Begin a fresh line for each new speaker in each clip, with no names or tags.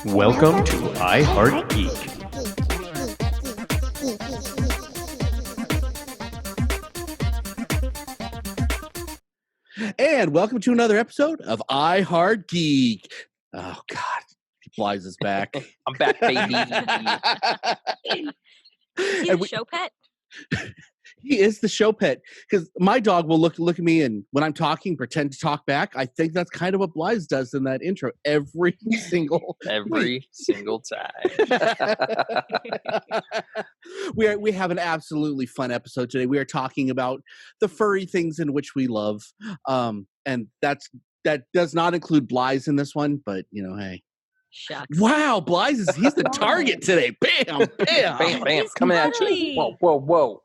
Welcome to I Heart Geek.
And welcome to another episode of I Heart Geek. Oh, God. Blythe is back.
I'm back, baby.
Is he the show pet?
He is the show pet because my dog will look at me and when I'm talking, pretend to talk back. I think that's kind of what Blythe does in that intro every single
time.
We have an absolutely fun episode today. We are talking about the furry things in which we love, and that does not include Blythe in this one. But you know, hey.
Shucks.
Wow, Blythe he's the target today. Bam, bam,
bam, bam,
He's
coming at
cuddly.
you. Whoa.
All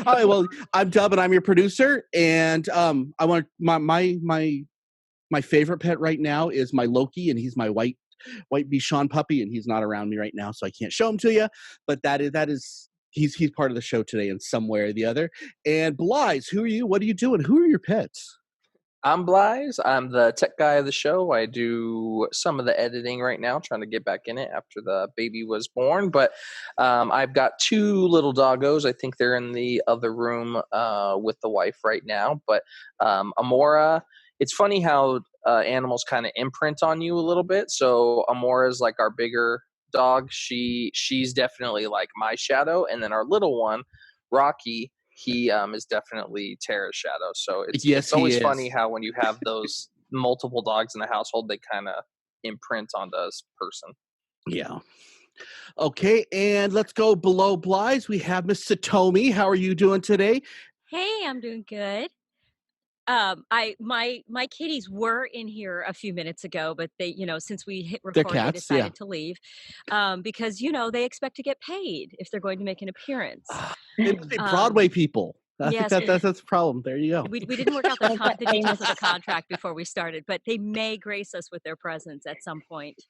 right, well, I'm Dub and I'm your producer, and I want my favorite pet right now is my Loki, and he's my white Bichon puppy, and he's not around me right now, so I can't show him to you. But that is he's part of the show today in some way or the other. And Blythe, who are you? What are you doing? Who are your pets?
I'm Blythe. I'm the tech guy of the show. I do some of the editing right now, trying to get back in it after the baby was born. But I've got two little doggos. I think they're in the other room with the wife right now. But Amora, it's funny how animals kind of imprint on you a little bit. So Amora's like our bigger dog. She's definitely like my shadow. And then our little one, Rocky, he is definitely Tara's shadow. So it's always funny how when you have those multiple dogs in the household, they kind of imprint on this person.
Yeah. Okay, and let's go below Blythe. We have Miss Satomi. How are you doing today?
Hey, I'm doing good. My kitties were in here a few minutes ago, but they, since we hit record,
cats,
they decided to leave because they expect to get paid if they're going to make an appearance.
Broadway people. I
yes,
think that's the problem. There you go.
We didn't work out the details of the contract before we started, but they may grace us with their presence at some point.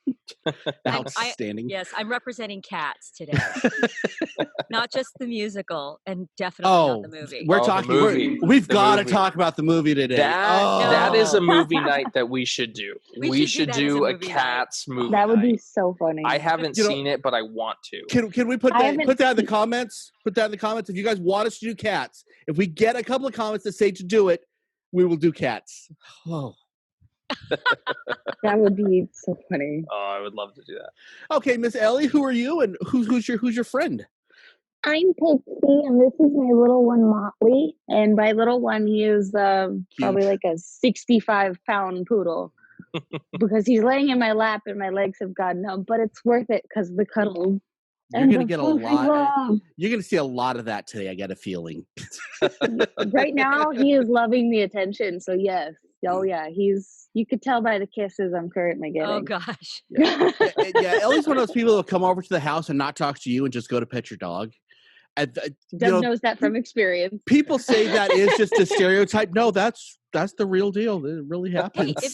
Outstanding.
Yes, I'm representing Cats today. Not just the musical, and definitely not the movie.
We're talking. We've got to talk about the movie today.
That is a movie night that we should do. We should do a Cats movie.
That would be so funny.
I haven't seen it, but I want to.
Can we put that in the comments? Put that in the comments if you guys want us to do Cats. If we get a couple of comments that say to do it, we will do Cats. Oh.
That would be so funny.
Oh, I would love to do that.
Okay, Miss Ellie, who are you, and who's your friend?
I'm Pixie, and this is my little one, Motley. And by little one, he is probably like a 65-pound poodle because he's laying in my lap and my legs have gotten numb. But it's worth it because the cuddles.
You're gonna get a lot. You're gonna see a lot of that today. I get a feeling.
Right now, he is loving the attention. So yes, yeah, you could tell by the kisses I'm currently getting.
Oh gosh.
Yeah, Ellie's one of those people who will come over to the house and not talk to you and just go to pet your dog.
Doug knows that from experience.
People say that is just a stereotype. No, that's the real deal. It really happens.
Hey,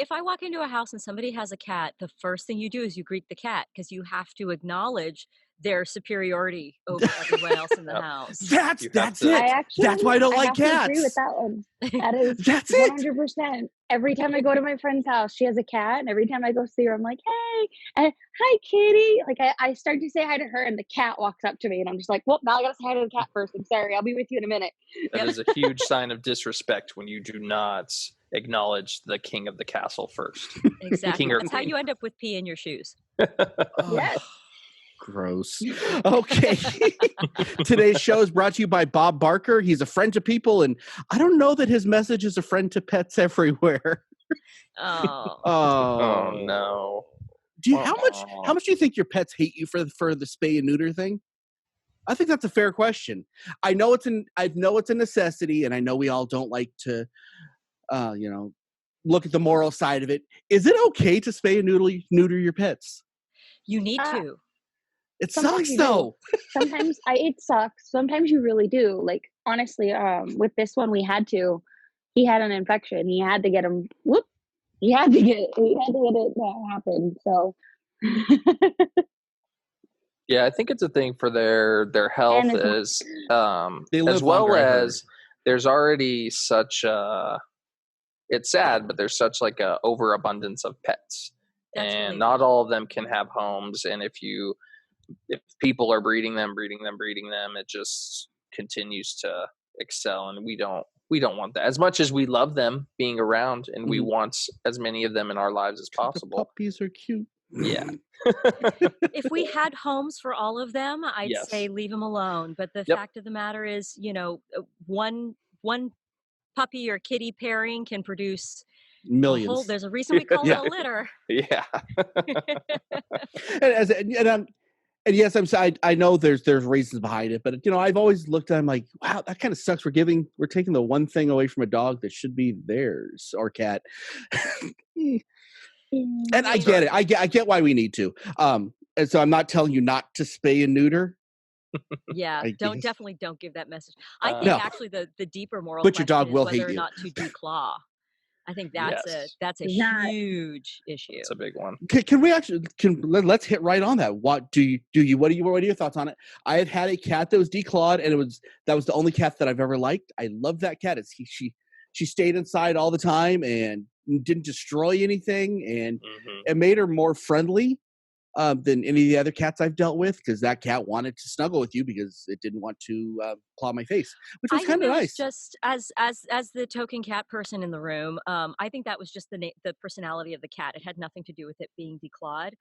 if I walk into a house and somebody has a cat, the first thing you do is you greet the cat because you have to acknowledge their superiority over everyone else in the house.
That's it. That's why I don't like cats.
I agree with that one. That is
that's
100%. Every time I go to my friend's house, she has a cat, and every time I go see her, I'm like, "Hey, and hi, kitty." Like I start to say hi to her, and the cat walks up to me, and I'm just like, "Well, now I gotta say hi to the cat first. I'm sorry. I'll be with you in a minute."
That is a huge sign of disrespect when you do not acknowledge the king of the castle first.
Exactly. That's how you end up with pee in your shoes.
Yes.
Gross. Okay. Today's show is brought to you by Bob Barker. He's a friend to people, and I don't know that his message is a friend to pets everywhere.
Oh
no.
How much do you think your pets hate you for the spay and neuter thing? I think that's a fair question. I know it's a necessity, and I know we all don't like to look at the moral side of it. Is it okay to spay and neuter your pets?
You need to.
It sucks though.
Sometimes it sucks. Sometimes you really do. Like honestly, with this one we had to. He had an infection. He had to get him. He had to get it happen. So.
Yeah, I think it's a thing for their health as well
longer,
as there's already such it's sad, but there's such like a overabundance of pets.
That's
and
really
not
neat.
all of them can have homes. And if people are breeding them, it just continues to excel. And we don't want that. As much as we love them being around, and we want as many of them in our lives as
The
possible.
puppies are cute.
Yeah.
If we had homes for all of them, I'd
Yes.
say leave them alone. But the
Yep.
fact of the matter is, one puppy or kitty pairing can produce
Millions.
there's a reason we call it a litter.
Yeah.
And yes, I know there's reasons behind it, but I've always looked at, I'm like, wow, that kind of sucks. We're taking the one thing away from a dog that should be theirs, or cat. And I get it. I get why we need to. And so I'm not telling you not to spay and neuter.
Yeah, definitely don't give that message. I think
No.
actually the deeper moral
But your
question
dog
is
will
whether
hate
or
you.
not to declaw. I think that's
Yes.
a huge issue.
It's a big one.
Can we actually let's hit right on that? What are your thoughts on it? I had a cat that was declawed, and that was the only cat that I've ever liked. I love that cat. She stayed inside all the time and didn't destroy anything, and it made her more friendly than any of the other cats I've dealt with, because that cat wanted to snuggle with you because it didn't want to claw my face, which was kind of nice.
Just as the token cat person in the room, I think that was just the personality of the cat. It had nothing to do with it being declawed.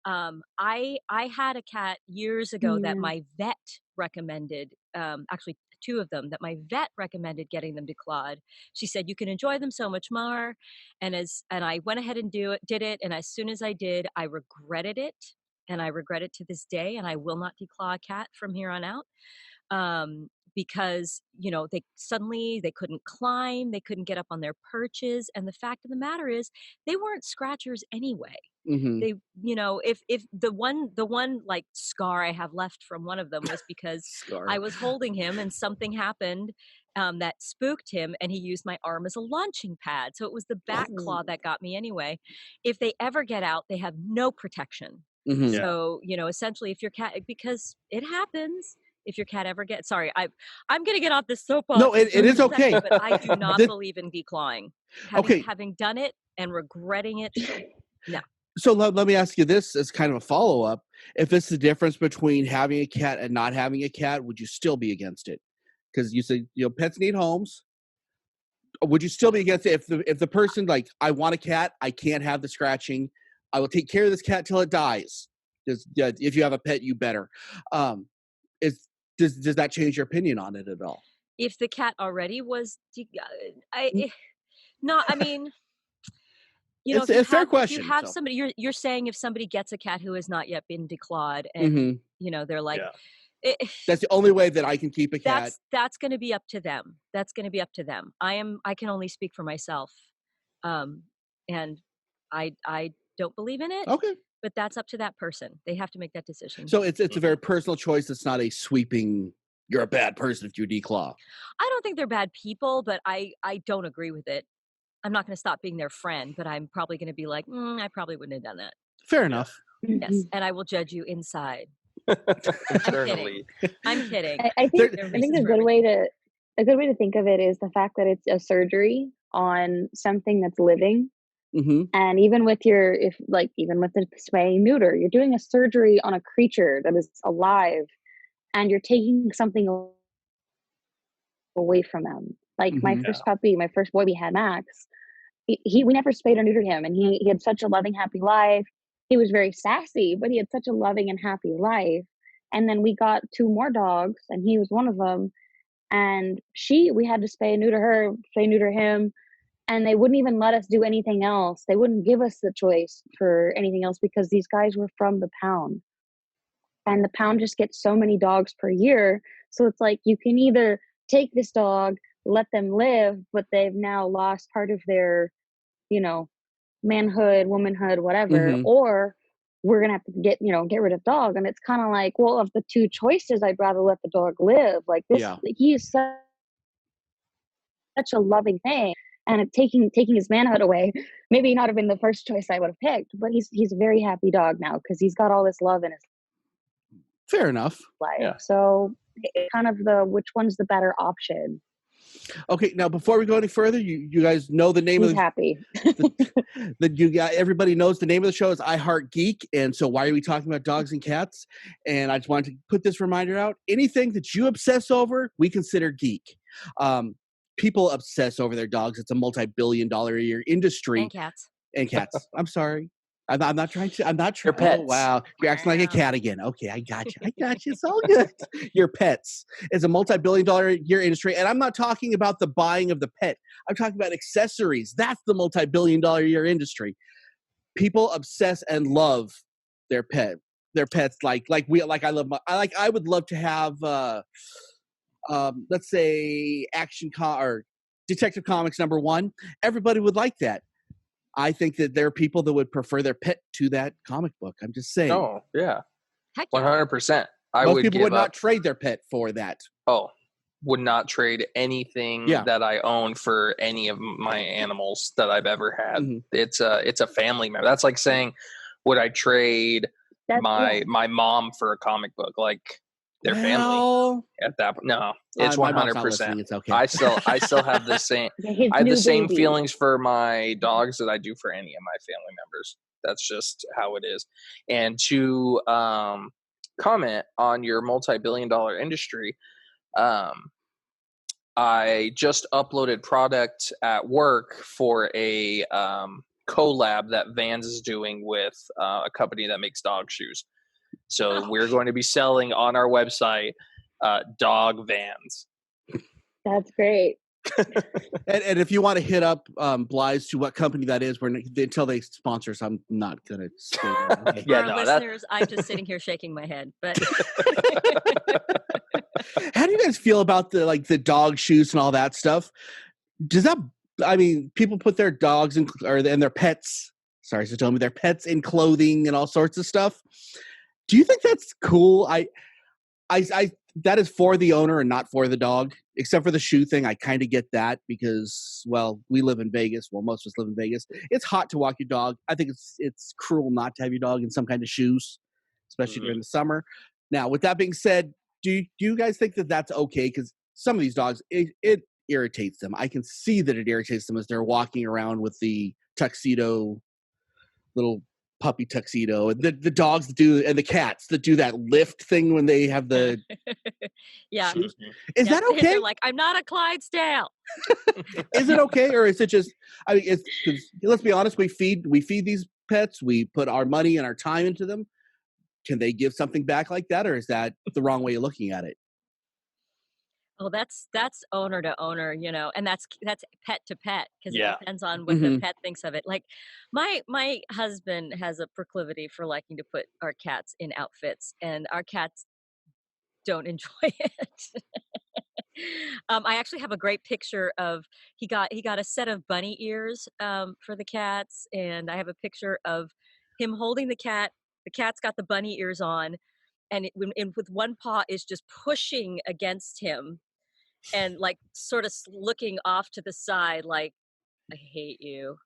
I had a cat years ago that my vet recommended, actually two of them that my vet recommended getting them declawed. She said you can enjoy them so much more, and I went ahead and did it, and as soon as I did, I regretted it, and I regret it to this day, and I will not declaw a cat from here on out. Because they couldn't climb, they couldn't get up on their perches, and the fact of the matter is they weren't scratchers anyway. They, if the one like scar I have left from one of them was because I was holding him and something happened that spooked him, and he used my arm as a launching pad. So it was the back claw that got me anyway. If they ever get out, they have no protection. So essentially, if your cat, because it happens. If your cat ever gets, sorry, I'm going to get off this soapbox.
No, it is okay.
But I do not believe in declawing. Having done it and regretting it, no.
So let me ask you this as kind of a follow-up. If it's the difference between having a cat and not having a cat, would you still be against it? Because you say, pets need homes. Would you still be against it if the person, like, I want a cat, I can't have the scratching, I will take care of this cat till it dies. If you have a pet, you better. Does that change your opinion on it at all?
If the cat already was,
it's a fair question.
If you have somebody, you're saying if somebody gets a cat who has not yet been declawed, and they're like,
that's the only way that I can keep a cat.
That's going to be up to them. That's going to be up to them. I can only speak for myself, and I don't believe in it.
Okay.
But that's up to that person. They have to make that decision.
So it's a very personal choice. It's not a sweeping, you're a bad person if you declaw.
I don't think they're bad people, but I don't agree with it. I'm not going to stop being their friend, but I'm probably going to be like, I probably wouldn't have done that.
Fair enough.
Yes, and I will judge you inside.
Internally.
I'm kidding.
I think a good way to think of it is the fact that it's a surgery on something that's living. And even with the spay neuter, you're doing a surgery on a creature that is alive, and you're taking something away from them. Like my first puppy, my first boy we had, Max, we never spayed or neutered him, and he had such a loving, happy life. He was very sassy, but he had such a loving and happy life. And then we got two more dogs, and he was one of them. And we had to spay and neuter him. And they wouldn't even let us do anything else. They wouldn't give us the choice for anything else because these guys were from the pound. And the pound just gets so many dogs per year. So it's like you can either take this dog, let them live, but they've now lost part of their, manhood, womanhood, whatever, or we're going to have to get rid of dog. And it's kind of like, well, of the two choices, I'd rather let the dog live. Like this, he is such a loving thing. And taking his manhood away, maybe not have been the first choice I would have picked, but he's a very happy dog now because he's got all this love in his
fair enough
life. Yeah. So it's kind of which one's the better option.
Okay, now before we go any further, you guys know the name
He's
of the,
happy.
everybody knows the name of the show is I Heart Geek, and so why are we talking about dogs and cats? And I just wanted to put this reminder out: anything that you obsess over, we consider geek. People obsess over their dogs. It's a multi-billion-dollar a year industry.
And cats.
I'm sorry. I'm not trying to. I'm not
Your
trying.
pets.
Oh, wow, you're acting like a cat again. Okay, I got you. It's all good. Your pets. It's a multi-billion-dollar a year industry, and I'm not talking about the buying of the pet. I'm talking about accessories. That's the multi-billion-dollar a year industry. People obsess and love their pets. I would love to have let's say or Detective Comics #1. Everybody would like that. I think that there are people that would prefer their pet to that comic book. I'm just saying.
Oh, yeah.
Heck yeah.
100%.
Most people would not trade their pet for that.
Oh, would not trade anything that I own for any of my animals that I've ever had. Mm-hmm. It's a family member. That's like saying, would I trade my mom for a comic book? Like their family at that point. No, it's 100%.
It's okay.
I still have the same. I have the same feelings for my dogs that I do for any of my family members. That's just how it is. And to comment on your multi-billion-dollar industry, I just uploaded product at work for a collab that Vans is doing with a company that makes dog shoes. So we're going to be selling on our website dog Vans.
That's great.
and if you want to hit up Bly's to what company that is, until they sponsor us, I'm not gonna say that. Okay.
For our listeners, I'm just sitting here shaking my head. But
how do you guys feel about the dog shoes and all that stuff? Does that? I mean, people put their dogs and their pets. Sorry, Satomi, their pets in clothing and all sorts of stuff. Do you think that's cool? I that is for the owner and not for the dog, except for the shoe thing. I kind of get that because, well, we live in Vegas. Well, most of us live in Vegas. It's hot to walk your dog. I think it's cruel not to have your dog in some kind of shoes, especially during the summer. Now, with that being said, do you guys think that that's okay? Because some of these dogs, it irritates them. I can see that it irritates them as they're walking around with the tuxedo, little puppy tuxedo, and the dogs that do, and the cats that do that lift thing when they have the shoes. Is that okay?
They're like, I'm not a Clydesdale.
Is it okay, or is it just? I mean, it's because let's be honest. We feed these pets. We put our money and our time into them. Can they give something back like that, or is that the wrong way of looking at it?
Well, that's owner to owner, and that's pet to pet, because it depends on what the pet thinks of it. Like my husband has a proclivity for liking to put our cats in outfits, and our cats don't enjoy it. I actually have a great picture of he got a set of bunny ears for the cats, and I have a picture of him holding the cat. The cat's got the bunny ears on, and with one paw is just pushing against him, and like sort of looking off to the side, like, I hate you.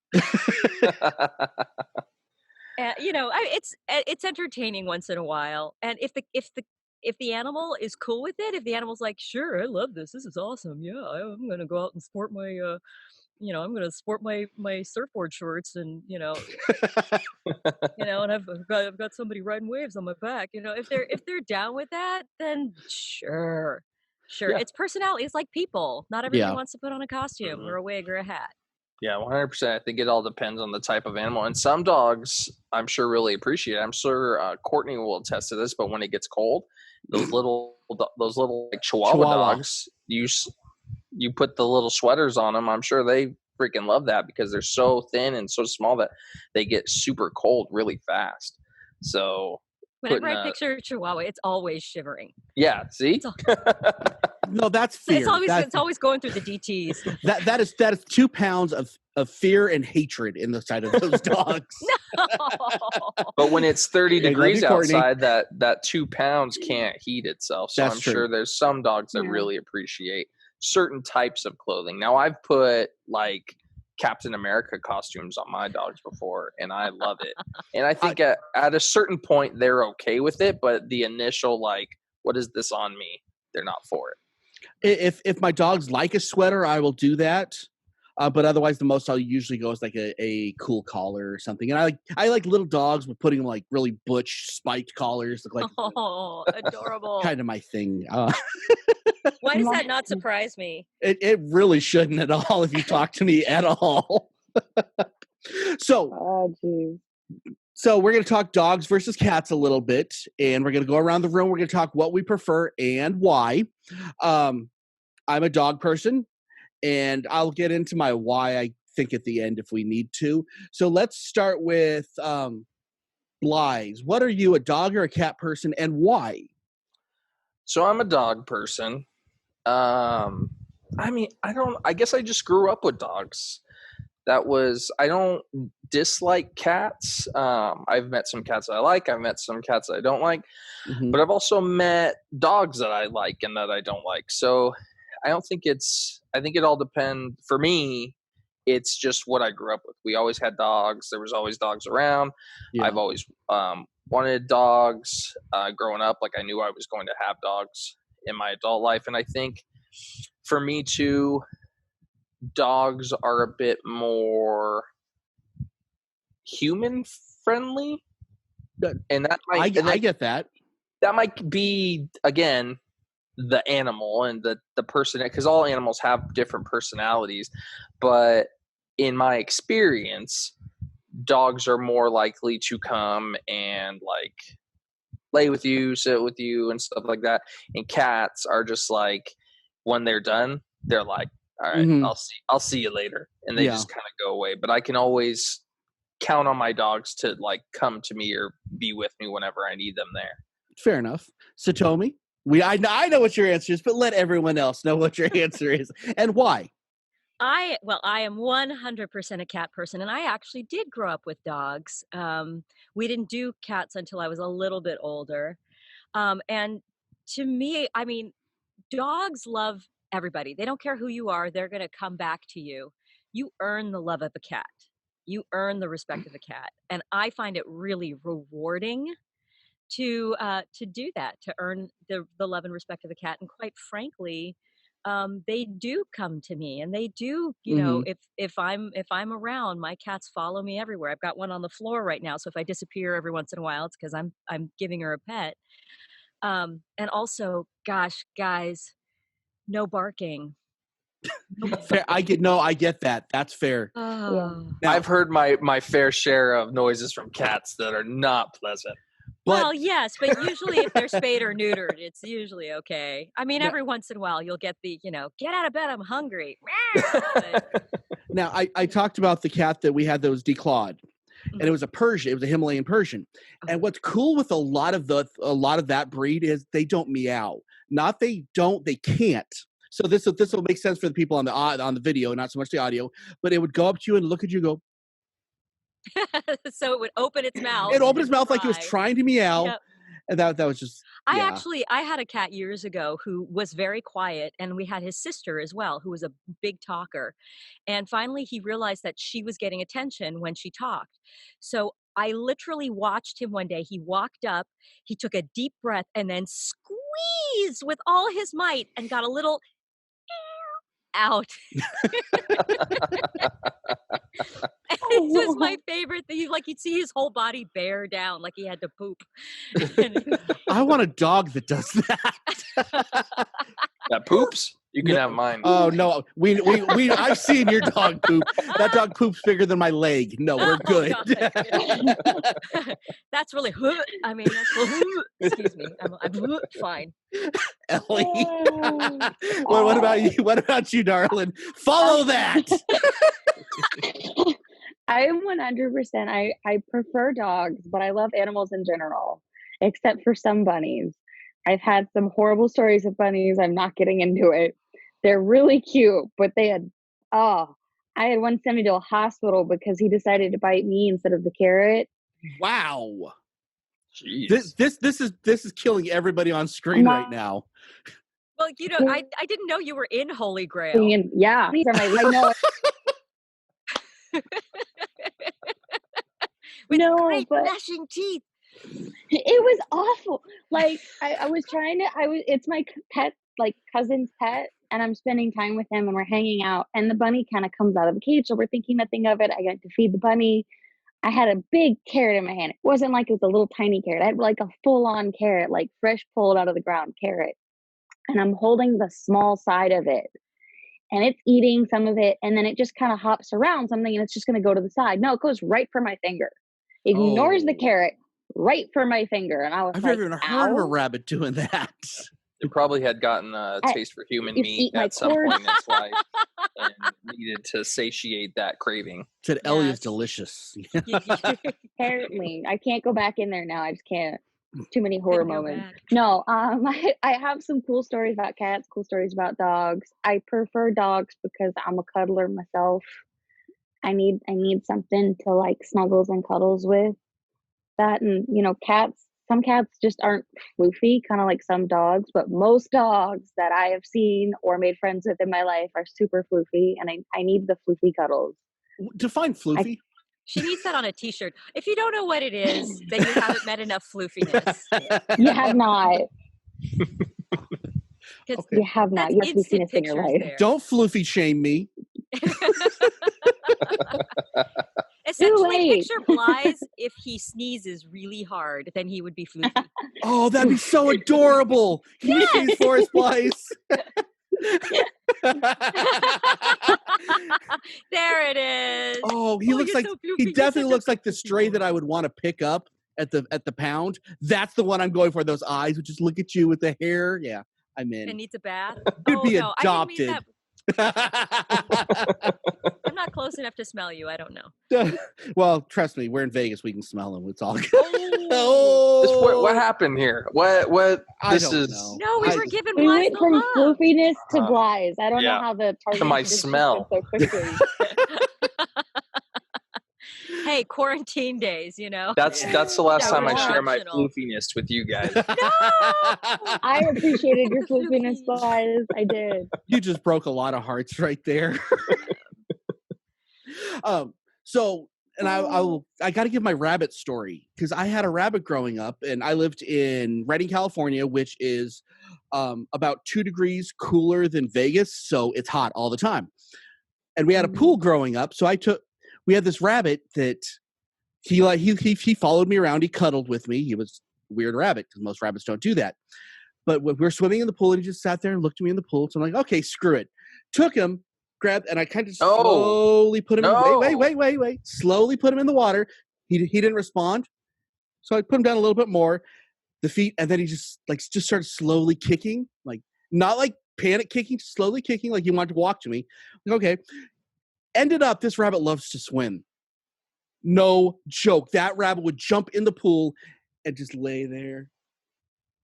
It's entertaining once in a while, and if the animal is cool with it, if the animal's like, sure, I love this is awesome, yeah, I'm gonna go out and sport my I'm gonna sport my surfboard shorts, and and I've got somebody riding waves on my back. If they're down with that, then sure. Yeah. It's personality. It's like people. Not everybody wants to put on a costume or a wig or a hat.
Yeah, 100%. I think it all depends on the type of animal. And some dogs, I'm sure, really appreciate it. I'm sure Courtney will attest to this, but when it gets cold, those little like Chihuahua dogs, you put the little sweaters on them. I'm sure they freaking love that because they're so thin and so small that they get super cold really fast. So
whenever I picture Chihuahua, it's always shivering.
Yeah, see?
No, that's fear.
It's always going through the DTs.
That is 2 pounds of fear and hatred in the side of those dogs.
No.
But when it's 30 degrees outside, that 2 pounds can't heat itself. So I'm sure there's some dogs that really appreciate certain types of clothing. Now, I've put like Captain America costumes on my dogs before, and I love it. And I think at a certain point they're okay with it, but the initial like, what is this on me? They're not for it.
If my dogs like a sweater, I will do that. But otherwise, the most I'll usually go is like a cool collar or something. And I like little dogs with putting like really butch spiked collars. Look like
adorable.
Kind of my thing.
Why does that not surprise me?
It really shouldn't at all if you talk to me at all. So we're going to talk dogs versus cats a little bit, and we're going to go around the room. We're going to talk what we prefer and why. I'm a dog person, and I'll get into my why I think at the end if we need to. So let's start with Blythe. What are you, a dog or a cat person, and why?
So I'm a dog person. I guess I just grew up with dogs. I don't dislike cats. I've met some cats that I like. I've met some cats that I don't like. Mm-hmm. But I've also met dogs that I like and that I don't like. So I think it all depends. For me, it's just what I grew up with. We always had dogs. There was always dogs around. Yeah. I've always wanted dogs growing up. Like I knew I was going to have dogs in my adult life. And I think for me too, dogs are a bit more human friendly. And that might, I
get that.
That might be, again, the animal and the person, because all animals have different personalities. But in my experience, dogs are more likely to come and like lay with you, sit with you, and stuff like that. And cats are just like, when they're done, they're like, all right, mm-hmm. I'll see you later, and they just kind of go away. But I can always count on my dogs to like come to me or be with me whenever I need them there.
Fair enough. Satomi, I know what your answer is, but let everyone else know what your answer is and why.
I am 100% a cat person, and I actually did grow up with dogs. We didn't do cats until I was a little bit older. And to me, I mean, dogs love everybody. They don't care who you are. They're going to come back to you. You earn the love of a cat. You earn the respect of a cat. And I find it really rewarding to do that, to earn the love and respect of a cat. And quite frankly, they do come to me, and they do, you know, if I'm around, my cats follow me everywhere. I've got one on the floor right now. So if I disappear every once in a while, it's because I'm giving her a pet. And also, gosh, guys, no barking.
Fair. I get that. That's fair.
Now, I've heard my fair share of noises from cats that are not pleasant.
Well, yes, but usually if they're spayed or neutered, it's usually okay. I mean, every once in a while you'll get the, get out of bed, I'm hungry.
Now, I talked about the cat that we had that was declawed. And it was a Persian. It was a Himalayan Persian. And what's cool with a lot of that breed is they don't meow. Not they can't. So this will make sense for the people on the video, not so much the audio. But it would go up to you and look at you and go.
So it would open its mouth.
It opened its mouth like it was trying to meow. Yep. And that was just.
I had a cat years ago who was very quiet, and we had his sister as well, who was a big talker. And finally he realized that she was getting attention when she talked. So I literally watched him one day. He walked up, he took a deep breath, and then squeezed with all his might and got a little out. It was my favorite thing. Like, you'd see his whole body bear down like he had to poop.
I want a dog that does that.
That poops? You can have mine.
Oh no, we I've seen your dog poop. That dog poops bigger than my leg. No, we're good.
That's really. I mean, excuse me. I'm fine.
Ellie, what about you? What about you, darling? Follow that.
I am 100%. I prefer dogs, but I love animals in general, except for some bunnies. I've had some horrible stories with bunnies. I'm not getting into it. They're really cute, but I had one send me to a hospital because he decided to bite me instead of the carrot.
Wow.
Jeez.
This is killing everybody on screen right now.
Well, I didn't know you were in Holy Grail.
Yeah. I know.
With great gnashing teeth.
It was awful. Like I was trying to. It's my pet like cousin's pet, and I'm spending time with him, and we're hanging out, and the bunny kind of comes out of the cage, so we're thinking nothing of it. I got to feed the bunny. I had a big carrot in my hand. It wasn't like it was a little tiny carrot. I had like a full-on carrot, like fresh pulled out of the ground carrot, and I'm holding the small side of it, and it's eating some of it, and then it just kind of hops around something, and it's just going to go to the side. No, it goes right for my finger. Ignores the carrot, right for my finger, and I was
I've
like,
never even heard of a rabbit doing that.
It probably had gotten a taste for human meat at some point in its life and needed to satiate that craving.
Said Ellie is delicious.
Apparently, I can't go back in there now. I just can't. Too many horror moments. No, I have some cool stories about cats, cool stories about dogs. I prefer dogs because I'm a cuddler myself. I need something to like snuggles and cuddles with. That, and cats. Some cats just aren't floofy, kind of like some dogs, but most dogs that I have seen or made friends with in my life are super floofy, and I need the floofy cuddles.
Define floofy.
She needs that on a t-shirt. If you don't know what it is, then you haven't met enough floofiness.
You have not.
Okay.
You have not. You have floofiness in your life.
There.
Don't floofy shame me.
Essentially, picture Blythe if he sneezes really hard, then he would be floofy.
Oh, that'd be so adorable. Can you sneeze for us, Blythe?
There it is.
Oh, he looks like he definitely looks like the stray that I would want to pick up at the pound. That's the one I'm going for. Those eyes would just look at you with the hair. Yeah, I'm in.
And needs a bath.
You'd be adopted.
I'm not close enough to smell you. I don't know.
Well, trust me, we're in Vegas. We can smell them. It's all good.
What happened here? What?
I don't know.
No, we were given
We
Blythe
went from
love.
floofiness to Blythe. I don't know
Yeah.
how the target
To my smell.
so quickly.
Hey, quarantine days,
That's the last time I share my
Optional.
floofiness with you guys.
I appreciated your floofiness, Blythe. I did.
You just broke a lot of hearts right there. So, and I got to give my rabbit story, because I had a rabbit growing up, and I lived in Redding, California, which is about 2 degrees cooler than Vegas, so it's hot all the time. And we had a pool growing up, so we had this rabbit that he followed me around. He cuddled with me. He was a weird rabbit, because most rabbits don't do that. But when we were swimming in the pool, and he just sat there and looked at me in the pool. So I'm like, okay, screw it. Took him, grabbed, and I kind of slowly put him in. Wait. Slowly put him in the water. He didn't respond. So I put him down a little bit more, the feet, and then he just started slowly kicking, like not like panic kicking, slowly kicking, like he wanted to walk to me. Like, okay. Ended up, this rabbit loves to swim. No joke. That rabbit would jump in the pool and just lay there.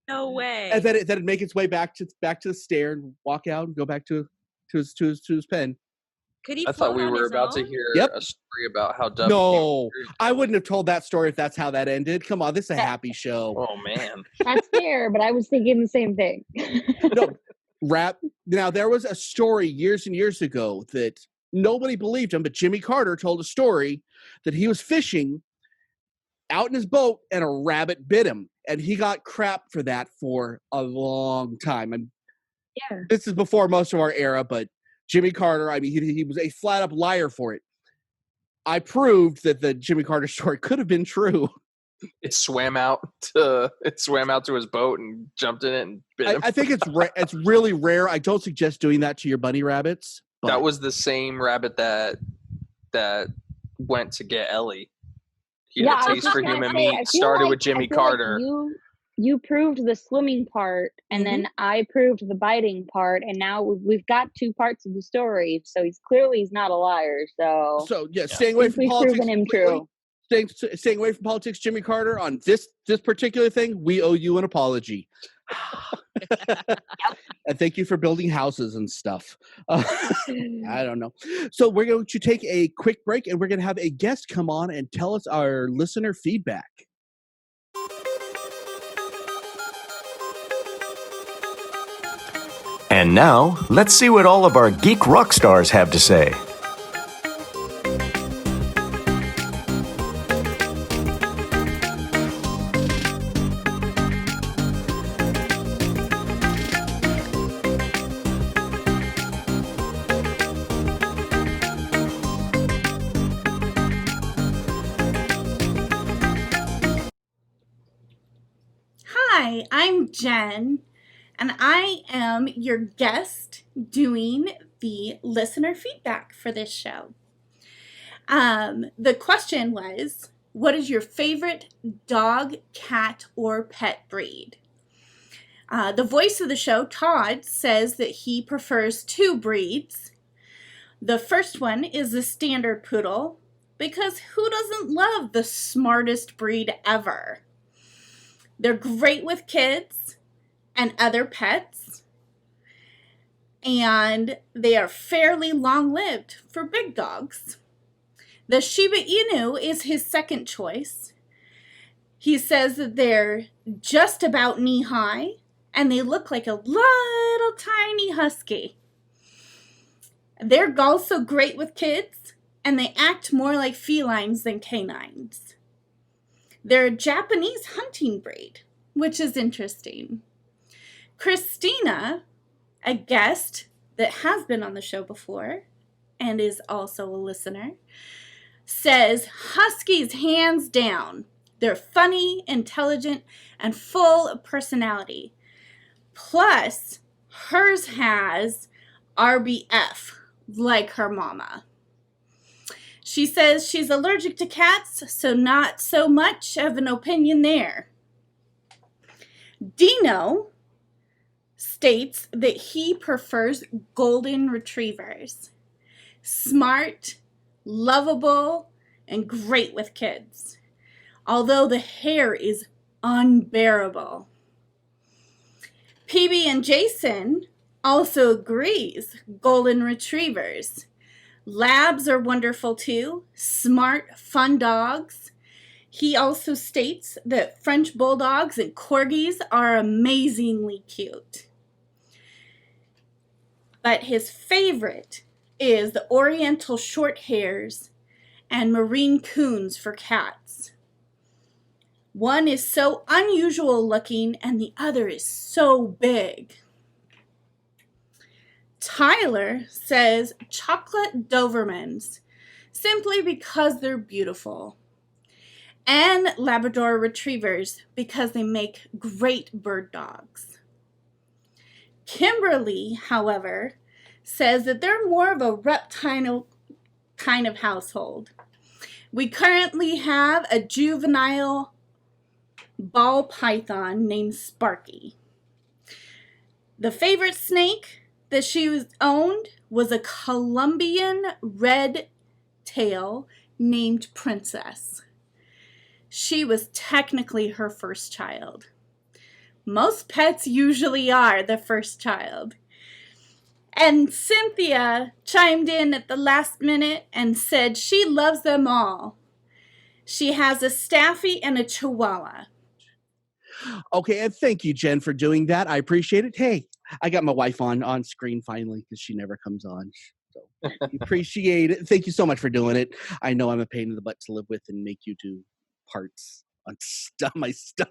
No way.
And then it'd make its way back to the stair and walk out and go back to his pen.
Could he?
I thought we were about to hear a story about how Dub.
No, I wouldn't have told that story if that's how that ended. Come on, this is a happy show.
Oh man,
that's fair. But I was thinking the same thing.
No, Now there was a story years and years ago that nobody believed him, but Jimmy Carter told a story that he was fishing out in his boat and a rabbit bit him, and he got crap for that for a long time. This is before most of our era, but Jimmy Carter, I mean, he was a flat-up liar for it. I proved that the Jimmy Carter story could have been true.
It swam out to his boat and jumped in it and bit him.
I think it's really rare. I don't suggest doing that to your bunny rabbits. But
that was the same rabbit that went to get Ellie. He had a taste for human meat. Started with Jimmy Carter.
Like you proved the swimming part, and then I proved the biting part, and now we've got 2 parts of the story. So he's not a liar. So
yeah, staying away from politics.
Proven him true.
Staying away from politics, Jimmy Carter. On this particular thing, we owe you an apology. And thank you for building houses and stuff. I don't know. So we're going to take a quick break, and we're going to have a guest come on and tell us our listener feedback.
And now, let's see what all of our geek rock stars have to say.
Hi, I'm Jen, and I am your guest doing the listener feedback for this show. The question was, what is your favorite dog, cat, or pet breed? The voice of the show, Todd, says that he prefers 2 breeds. The first one is the standard poodle, because who doesn't love the smartest breed ever? They're great with kids and other pets, and they are fairly long-lived for big dogs. The Shiba Inu is his second choice. He says that they're just about knee-high, and they look like a little tiny husky. They're also great with kids, and they act more like felines than canines. They're a Japanese hunting breed, which is interesting. Christina, a guest that has been on the show before and is also a listener, says Huskies hands down. They're funny, intelligent, and full of personality. Plus, hers has RBF, like her mama. She says she's allergic to cats, so not so much of an opinion there. Dino states that he prefers golden retrievers. Smart, lovable, and great with kids. Although the hair is unbearable. PB&Jason also agrees golden retrievers. Labs are wonderful too. Smart, fun dogs. He also states that French bulldogs and corgis are amazingly cute. But his favorite is the Oriental short hairs and Marine coons for cats. One is so unusual looking and the other is so big. Tyler says chocolate Dobermans, simply because they're beautiful. And Labrador Retrievers, because they make great bird dogs. Kimberly, however, says that they're more of a reptile kind of household. We currently have a juvenile ball python named Sparky. The favorite snake that she owned was a Colombian red tail named Princess. She was technically her first child. Most pets usually are the first child. And Cynthia chimed in at the last minute and said she loves them all. She has a Staffy and a Chihuahua.
Okay, and thank you, Jen, for doing that. I appreciate it. Hey, I got my wife on screen finally because she never comes on. So appreciate it. Thank you so much for doing it. I know I'm a pain in the butt to live with and make you do parts on my stuff.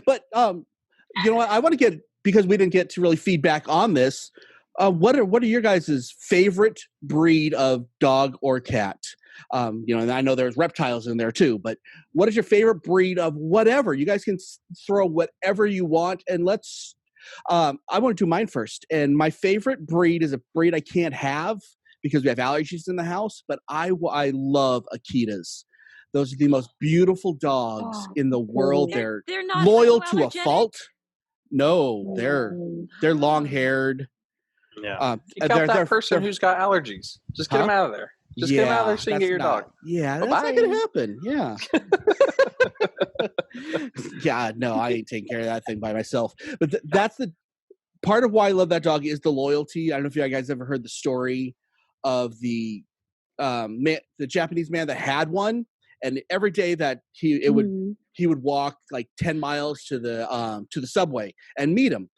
But you know what? I want to get, because we didn't get to really feedback on this. What are your guys' favorite breed of dog or cat? You know, and I know there's reptiles in there too, but what is your favorite breed of whatever? You guys can throw whatever you want, and let's. I want to do mine first. And my favorite breed is a breed I can't have because we have allergies in the house, but I love Akitas. Those are the most beautiful dogs in the world. They're
not
loyal to a fault. No, they're long-haired.
Yeah. Kick out that person who's got allergies. Just get them out of there. Just get them out of there so you can get your dog.
Yeah, that's not going to happen. Yeah. Yeah, no, I ain't taking care of that thing by myself. But that's the part of why I love that dog is the loyalty. I don't know if you guys ever heard the story of the Japanese man that had one, and every day that he would walk like 10 miles to the subway and meet him,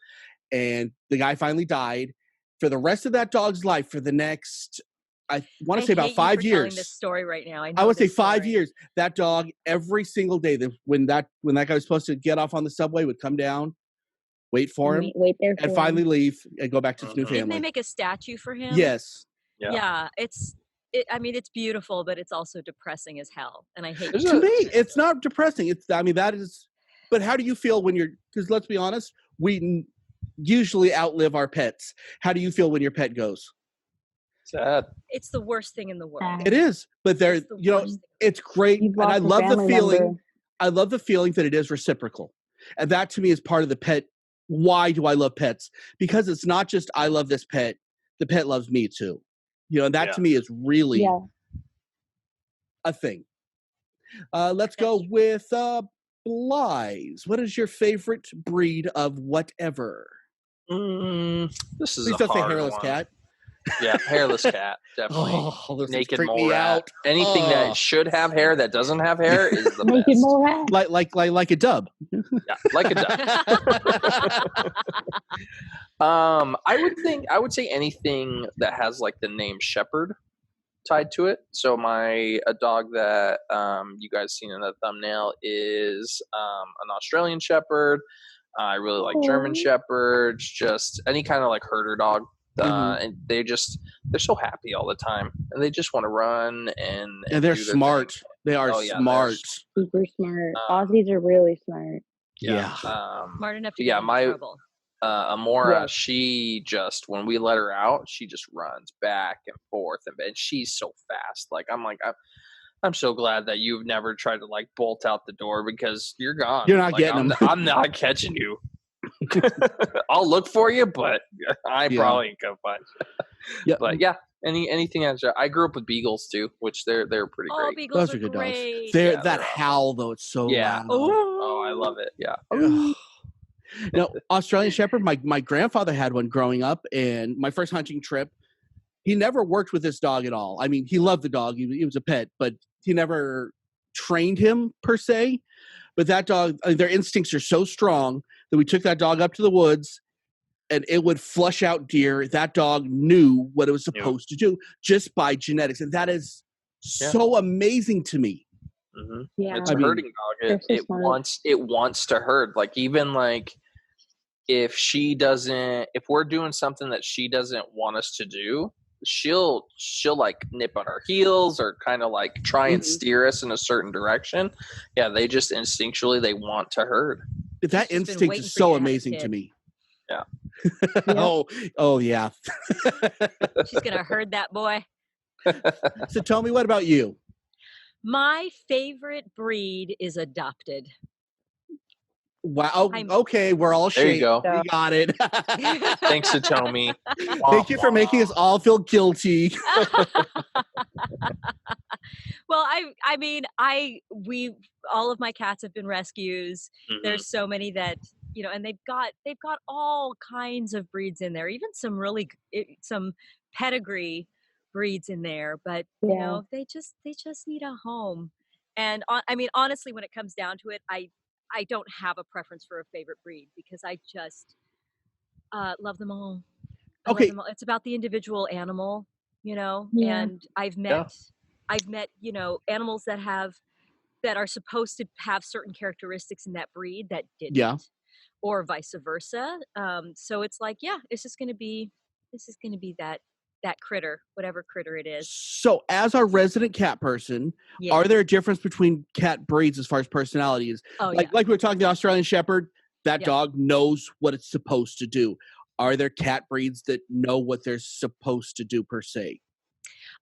and the guy finally died. For the rest of that dog's life, for the next, I want to say about 5 years.
Telling this story right now.
I would say 5 years. That dog, every single day, when that guy was supposed to get off on the subway, would come down, wait for him, and finally leave and go back to his new family.
Didn't they make a statue for him?
Yes.
Yeah. It's beautiful, but it's also depressing as hell, and I hate.
To me, it's not depressing. That is But how do you feel when because let's be honest, we usually outlive our pets. How do you feel when your pet goes?
Sad.
It's the worst thing in the world.
It is, but it's great. And I love the feeling. I love the feeling that it is reciprocal. And that to me is part of the pet. Why do I love pets? Because it's not just I love this pet. The pet loves me too. And that to me is really a thing. Let's go with Bly's. What is your favorite breed of whatever?
This is
Please
a
don't say
hard
hairless
one.
cat.
Yeah, hairless cat, definitely. Naked mole rat. Anything that should have hair that doesn't have hair is the
Naked
best.
mole rat.
Like a dub.
Yeah, like a dub. I would say anything that has like the name Shepherd tied to it. So a dog that you guys seen in the thumbnail is an Australian Shepherd. I really like German Shepherds, just any kind of like herder dog. And they're so happy all the time, and they just want to run and
they're smart. They are smart,
super smart. Aussies are really smart.
Yeah,
smart enough to get in trouble.
Amora, she just when we let her out, she just runs back and forth, and she's so fast. Like I'm so glad that you've never tried to like bolt out the door because you're gone.
You're not getting them.
I'm not catching you. I'll look for you, but I probably ain't gonna find you. But anything else. I grew up with beagles too, which they're pretty great.
Beagles
Those are good
great.
dogs. They're that howl though, it's so loud.
Oh, I love it. Yeah.
Now, Australian Shepherd, my grandfather had one growing up, and my first hunting trip, he never worked with this dog at all. I mean, he loved the dog. He was a pet, but he never trained him per se. But that dog, their instincts are so strong that we took that dog up to the woods and it would flush out deer. That dog knew what it was supposed to do just by genetics. And that is so amazing to me.
Mm-hmm. Yeah. It's a herding dog. It wants to herd. Like even like if we're doing something that she doesn't want us to do, she'll like nip on her heels or kind of like try and steer us in a certain direction. Yeah, they just instinctually they want to herd.
That instinct is so amazing to me.
Yeah.
Oh yeah.
She's gonna herd that boy.
So tell me, what about you?
My favorite breed is adopted.
Wow. Okay, we're all
there. You go.
We got it.
Thanks, Satomi.
Thank you for making us all feel guilty.
Well, I mean, all of my cats have been rescues. There's so many that and they've got all kinds of breeds in there, even some pedigree breeds in there. But they just need a home. And I mean, honestly, when it comes down to it, I don't have a preference for a favorite breed because I just love them all. Love them all. It's about the individual animal, and I've met animals that are supposed to have certain characteristics in that breed that didn't, or vice versa. So it's like, it's just going to be that critter, whatever critter it is.
So as a resident cat person, are there a difference between cat breeds as far as personalities? Like we were talking, the Australian Shepherd, that dog knows what it's supposed to do. Are there cat breeds that know what they're supposed to do per se?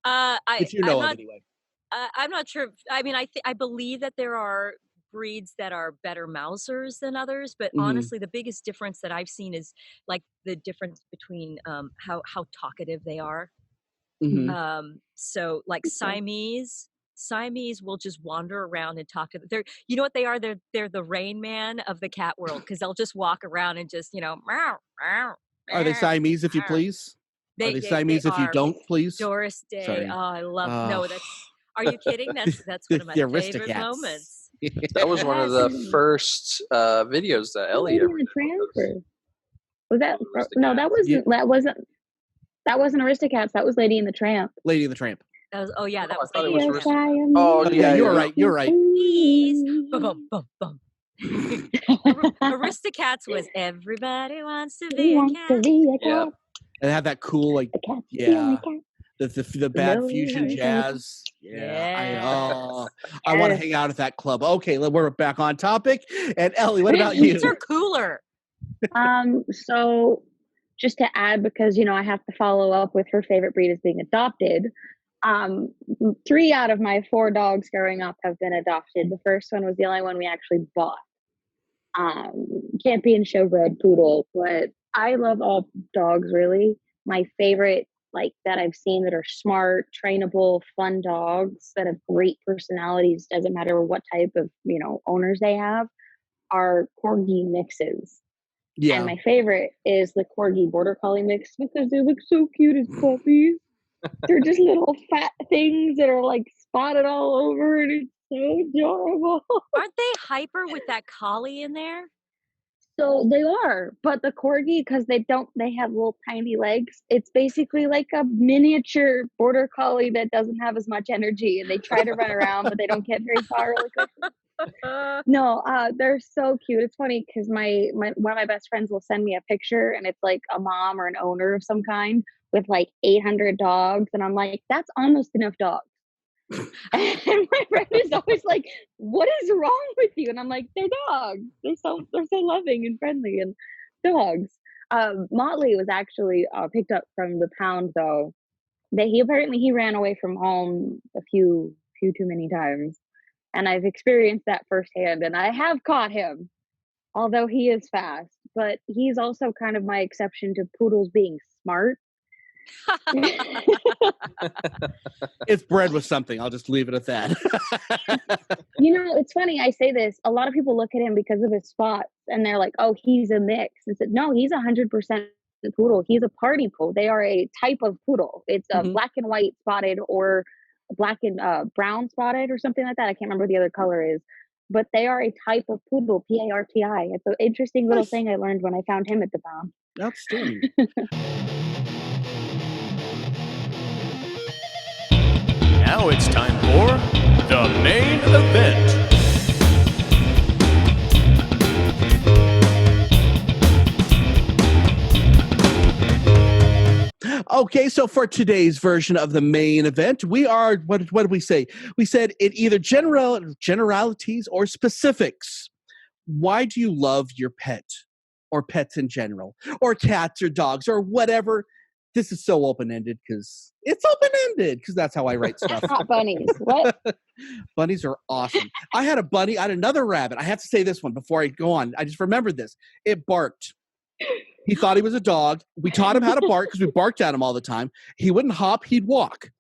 If you know of anyway.
I'm not sure. I mean, I believe that there are breeds that are better mousers than others, but honestly, the biggest difference that I've seen is like the difference between how talkative they are. So like Siamese will just wander around and talk to them. You know what they are? They're the Rain Man of the cat world, because they'll just walk around and just meow, meow.
Are they Siamese, if you please? Are they Siamese if you don't, please?
Doris Day.
Sorry.
Oh, I love. No, that's. Are you kidding? That's one of my favorite moments.
That was one of the first videos that Ellie ever did.
Was that? No, that wasn't Aristocats. That was Lady and the Tramp.
Lady and the Tramp.
That was. Oh yeah, that was.
Oh yeah,
you're right. You're right.
Please. Bum, bum, bum. Aristocats was everybody wants to be a cat.
Yeah.
And have that cool the bad fusion jazz. Yeah. I want to hang out at that club. Okay, we're back on topic. And Ellie, what about you?
These are cooler.
So just to add, because I have to follow up with her favorite breed is being adopted. 3 out of my 4 dogs growing up have been adopted. The first one was the only one we actually bought. Champion showbred poodle, but I love all dogs really. My favorite, like that I've seen that are smart, trainable, fun dogs that have great personalities, doesn't matter what type of owners they have, are corgi mixes. Yeah. And my favorite is the corgi border collie mix because they look so cute as puppies. They're just little fat things that are like spotted all over, and it's so adorable.
Aren't they hyper with that collie in there?
So they are, but the corgi, because they have little tiny legs. It's basically like a miniature border collie that doesn't have as much energy, and they try to run around, but they don't get very far really quickly. No, they're so cute. It's funny because my one of my best friends will send me a picture, and it's like a mom or an owner of some kind with like 800 dogs, and I'm like, that's almost enough dogs. And my friend is always like, what is wrong with you? And I'm like, they're dogs. They're so loving and friendly and dogs. Motley was actually picked up from the pound though. He ran away from home a few too many times. And I've experienced that firsthand, and I have caught him, although he is fast. But he's also kind of my exception to poodles being smart.
It's bred with something. I'll just leave it at that.
It's funny. I say this. A lot of people look at him because of his spots, and they're like, "Oh, he's a mix." I said, "No, he's 100% poodle. He's a party poodle. They are a type of poodle. It's a black and white spotted or black and brown spotted or something like that. I can't remember what the other color is, but they are a type of poodle, P-A-R-T-I. It's an interesting little thing I learned when I found him at the pound.
Outstanding.
Now it's time for the main event.
Okay, so for today's version of the main event, we are, what did we say? We said in either generalities or specifics. Why do you love your pet or pets in general or cats or dogs or whatever? This is so open-ended because it's open-ended because that's how I write stuff.
Not bunnies. What?
Bunnies are awesome. I had a bunny. I had another rabbit. I have to say this one before I go on. I just remembered this. It barked. He thought he was a dog. We taught him how to bark because we barked at him all the time. He wouldn't hop. He'd walk.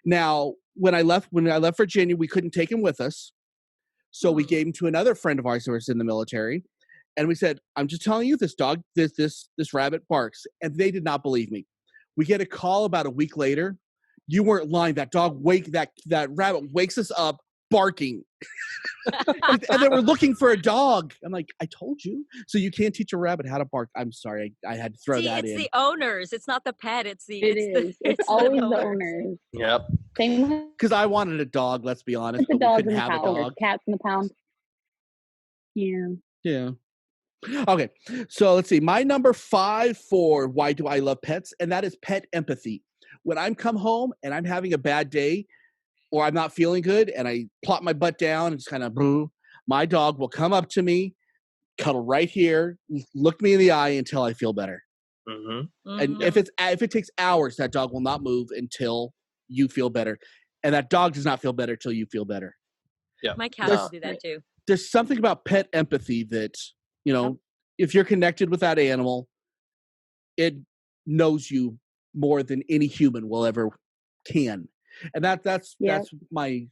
Now, when I left Virginia, we couldn't take him with us. So we gave him to another friend of ours who was in the military. And we said, I'm just telling you, this dog, this rabbit barks. And they did not believe me. We get a call about a week later. You weren't lying. That rabbit wakes us up barking. And they were looking for a dog. I'm like, I told you. So you can't teach a rabbit how to bark. I'm sorry. I had to throw that in.
It's the owners. It's not the pet. It's
always the owners.
Yep.
Because I wanted a dog, let's be honest.
The dogs in the pound. There's cats in the pound.
Yeah. Okay, so let's see. My number 5 for why do I love pets, and that is pet empathy. When I'm come home and I'm having a bad day or I'm not feeling good and I plop my butt down and just kind of boo, my dog will come up to me, cuddle right here, look me in the eye until I feel better. Mm-hmm. And if it takes hours, that dog will not move until you feel better. And that dog does not feel better till you feel better.
Yeah,
my cats do that too.
There's something about pet empathy that, if you're connected with that animal, it knows you more than any human will ever can. And that's my,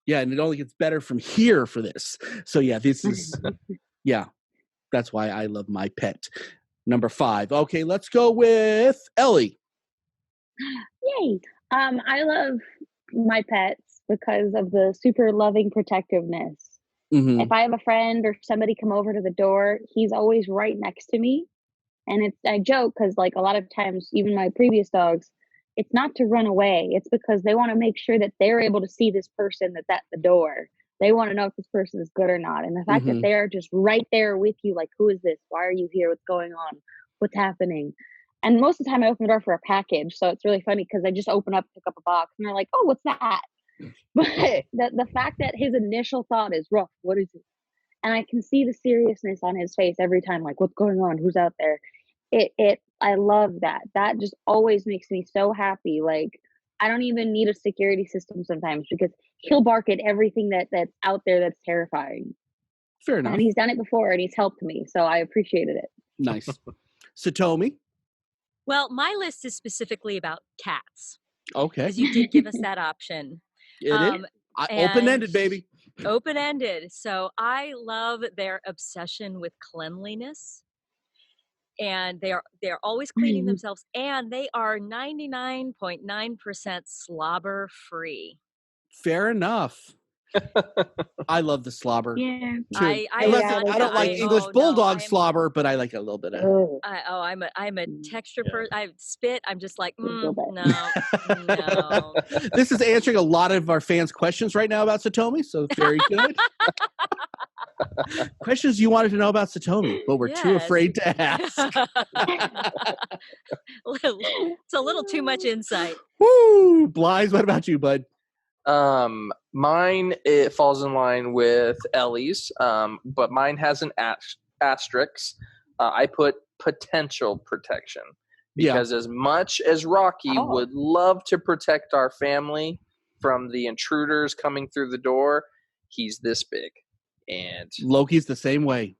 and it only gets better from here for this. So this is, that's why I love my pet. Number 5. Okay, let's go with Ellie.
Yay. I love my pets because of the super loving protectiveness. Mm-hmm. If I have a friend or somebody come over to the door, he's always right next to me. And I joke because like a lot of times, even my previous dogs, it's not to run away. It's because they want to make sure that they're able to see this person that's at the door. They want to know if this person is good or not. And the fact that they're just right there with you, like, who is this? Why are you here? What's going on? What's happening? And most of the time I open the door for a package. So it's really funny because I just open up, pick up a box and they're like, oh, what's that? But the fact that his initial thought is, Ruff, what is it? And I can see the seriousness on his face every time, like, what's going on? Who's out there? I love that. That just always makes me so happy. Like, I don't even need a security system sometimes because he'll bark at everything that's out there that's terrifying.
Fair enough.
And he's done it before and he's helped me. So I appreciated it.
Nice. Satomi?
Well, my list is specifically about cats.
Okay.
Because you did give us that option.
It is. Open-ended, baby.
Open-ended. So I love their obsession with cleanliness. And they're always cleaning themselves. And they are 99.9% slobber free.
Fair enough. I love the slobber.
Yeah.
Too. I don't like English bulldog slobber, but I like a little bit of.
I'm a texture person. I spit. I'm just like, no.
This is answering a lot of our fans' questions right now about Satomi, so very good. Questions you wanted to know about Satomi, but we're too afraid to ask.
It's a little too much insight.
Woo! Blythe, what about you, bud?
Mine, it falls in line with Ellie's, but mine has an asterisk. I put potential protection because as much as Rocky would love to protect our family from the intruders coming through the door, he's this big. And
Loki's the same way.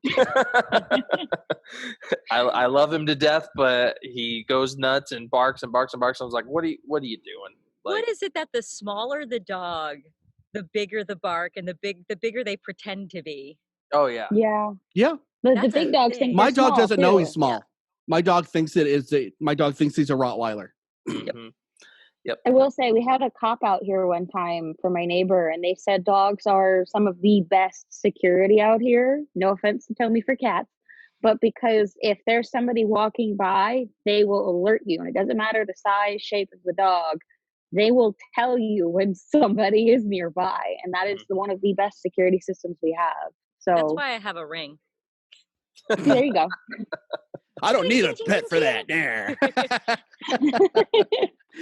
I love him to death, but he goes nuts and barks and barks and barks. I was like, what are you doing? Like,
what is it that the smaller the dog, the bigger the bark, and the bigger they pretend to be?
Oh yeah.
Yeah. The big dogs think
my dog doesn't know he's small.
Yeah.
My dog thinks my dog thinks he's a Rottweiler.
Yep.
I will say we had a cop out here one time for my neighbor, and they said dogs are some of the best security out here. No offense to Tommy for cats, but because if there's somebody walking by, they will alert you, and it doesn't matter the size, shape of the dog. They will tell you when somebody is nearby, and that is one of the best security systems we have. So
that's why I have a ring.
There you go.
I don't need a pet for that.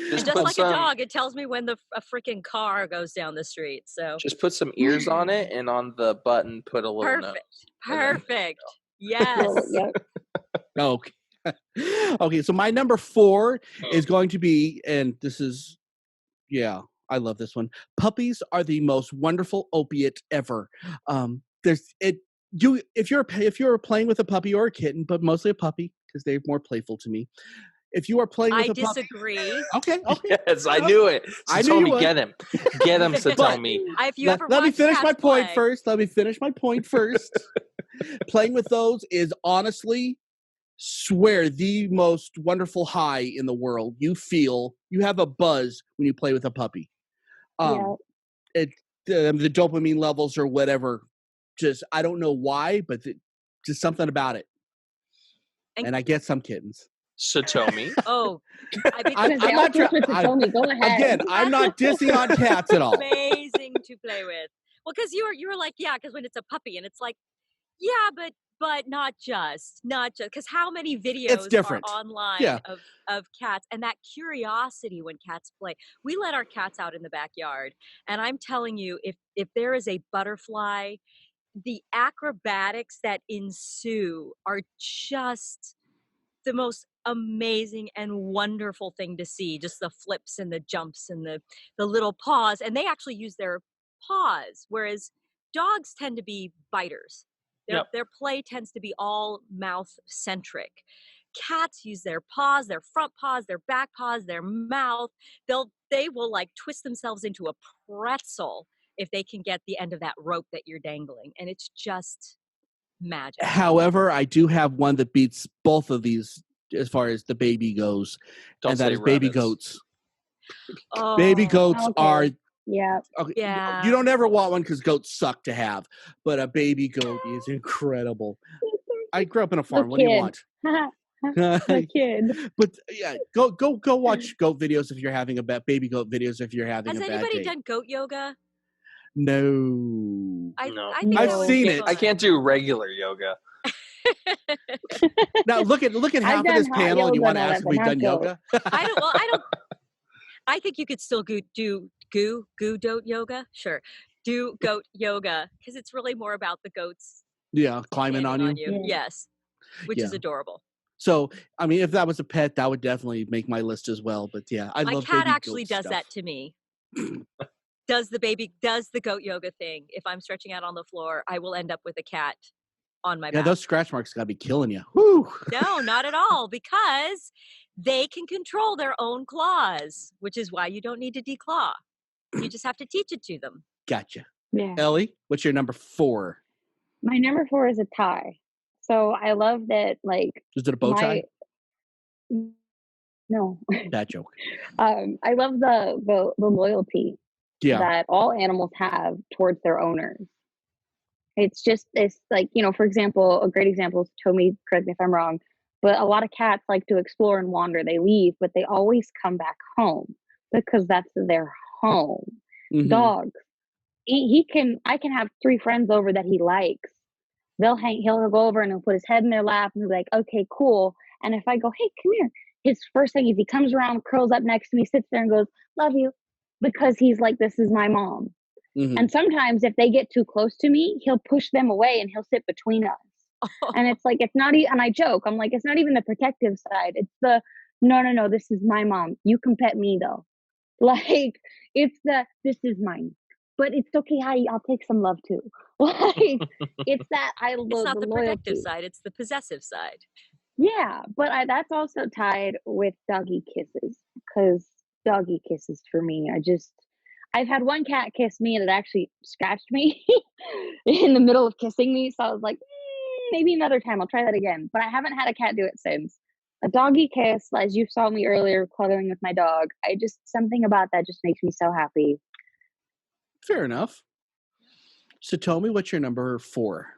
Just like a dog, it tells me when a freaking car goes down the street. So
just put some ears on it, and on the button put a little note.
Perfect. Yes.
Okay. Okay. So my number 4 is going to be, and this is, I love this one. Puppies are the most wonderful opiate ever. If you're playing with a puppy or a kitten, but mostly a puppy because they're more playful to me. If you are playing with a puppy,
I disagree.
Okay.
Yes, I knew it.
I knew you would.
Get him, Satomi.
Let me finish my point first. Playing with those is honestly, swear, the most wonderful high in the world. You have a buzz when you play with a puppy. The dopamine levels or whatever, just I don't know why, but just something about it. And I get some kittens.
Satomi.
I'm not
Go ahead.
Again, I'm not dissing on cats at all.
Amazing to play with. Well, because you were like, because when it's a puppy, and it's like, but not just because how many videos are online of cats, and that curiosity when cats play. We let our cats out in the backyard, and I'm telling you, if there is a butterfly, the acrobatics that ensue are just the most amazing and wonderful thing to see. Just the flips and the jumps and the little paws, and they actually use their paws, whereas dogs tend to be biters. Their play tends to be all mouth centric. Cats use their paws, their front paws, their back paws, their mouth. They will like twist themselves into a pretzel if they can get the end of that rope that you're dangling, and it's just magic.
However, I do have one that beats both of these as far as the baby goes, and that is baby goats. Baby goats are. Okay.
Yeah.
You don't ever want one because goats suck to have, but a baby goat is incredible. I grew up in a farm. What do you want?
A kid.
But go watch goat videos if you're having a baby goat videos if you're having a bad day.
Has anybody done goat yoga?
No.
No.
I think
I've seen it.
I can't do regular yoga.
Now look at half of this panel and you want to ask if we've done yoga?
I don't. I think you could still do Goo goat yoga? Sure. Do goat yoga, because it's really more about the goats
climbing on you.
Yeah.
Yes, which is adorable.
So, I mean, if that was a pet, that would definitely make my list as well. But yeah, I
My
love
cat
baby
actually
goat
does
stuff.
that to me. Does the goat yoga thing. If I'm stretching out on the floor, I will end up with a cat on my
Yeah,
back.
those scratch marks got to be killing you. Woo!
No, not at all, because they can control their own claws, which is why you don't need to declaw. You just have to teach it to them.
Gotcha.
Yeah.
Ellie, what's your number 4?
My number 4 is a tie. So I love that, like,
Is it a bow tie?
No.
That joke.
I love the loyalty that all animals have towards their owners. It's just this, like, for example, a great example is Satomi, correct me if I'm wrong, but a lot of cats like to explore and wander. They leave, but they always come back home because that's their home. Dogs. I can have 3 friends over that he likes. He'll go over and he'll put his head in their lap and he'll be like, okay, cool. And if I go, hey, come here, his first thing is he comes around, curls up next to me, sits there and goes, love you. Because he's like, this is my mom. And sometimes if they get too close to me, he'll push them away and he'll sit between us. And it's like, it's not, and I joke, I'm like, it's not even the protective side. It's the, no, this is my mom. You can pet me though. Like, it's this is mine. But it's okay, Heidi, I'll take some love too. Like, it's that
It's not the protective
loyalty.
side, it's the possessive side.
Yeah, but that's also tied with doggy kisses, because doggy kisses for me, I've had one cat kiss me and it actually scratched me in the middle of kissing me. So I was like, maybe another time I'll try that again. But I haven't had a cat do it since. A doggy kiss, as you saw me earlier cuddling with my dog, something about that just makes me so happy.
Fair enough. Satomi, what's your number 4?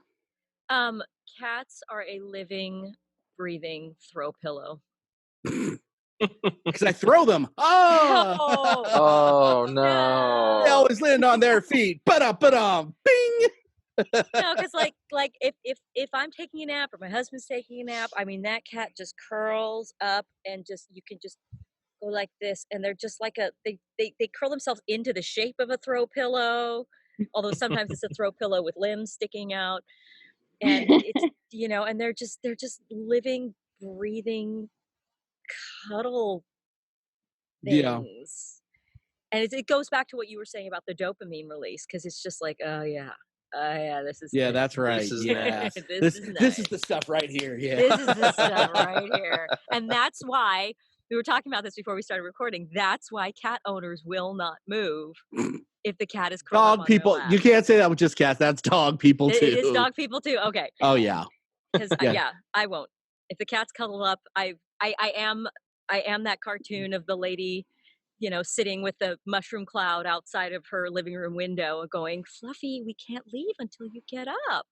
Cats are a living, breathing throw pillow.
Because I throw them. Oh!
Oh no!
They always land on their feet. Ba-da-ba-dum. Bing!
No, because like if I'm taking a nap or my husband's taking a nap, I mean that cat just curls up and you can just go like this, and they're just like they curl themselves into the shape of a throw pillow. Although sometimes it's a throw pillow with limbs sticking out, and it's and they're just living, breathing cuddle things. And it goes back to what you were saying about the dopamine release, because it's just like, oh yeah, this is good.
That's right.
This is
nice.
This is nice.
This is the stuff right here. Yeah,
this is the stuff right here, and that's why we were talking about this before we started recording. That's why cat owners will not move if the cat is curled up on
people.
their lap.
You can't say that with just cats. That's dog people too.
It is dog people too. Okay.
Oh yeah.
Because I won't. If the cat's cuddled up, I am that cartoon of the lady, sitting with the mushroom cloud outside of her living room window going, Fluffy, we can't leave until you get up.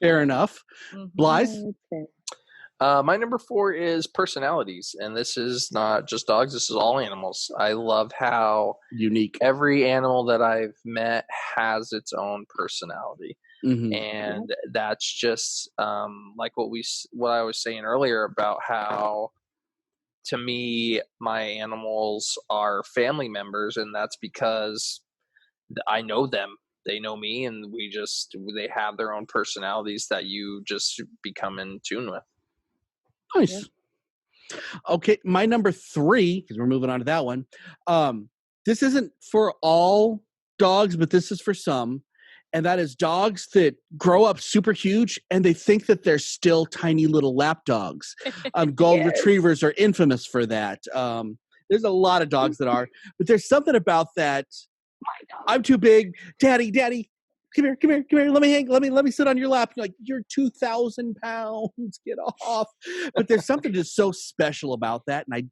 Fair enough. Blythe?
My number 4 is personalities. And this is not just dogs. This is all animals. I love how
unique
every animal that I've met has its own personality. And that's just like what I was saying earlier about how, to me, my animals are family members, and that's because I know them. They know me, and they have their own personalities that you just become in tune with.
Nice. Okay, my number 3, because we're moving on to that one. This isn't for all dogs, but this is for some. And that is dogs that grow up super huge and they think that they're still tiny little lap dogs. Golden retrievers are infamous for that. There's a lot of dogs that are, but there's something about that. I'm too big. Daddy, come here. Let me sit on your lap. You're like, you're 2,000 pounds. Get off. But there's something just so special about that. And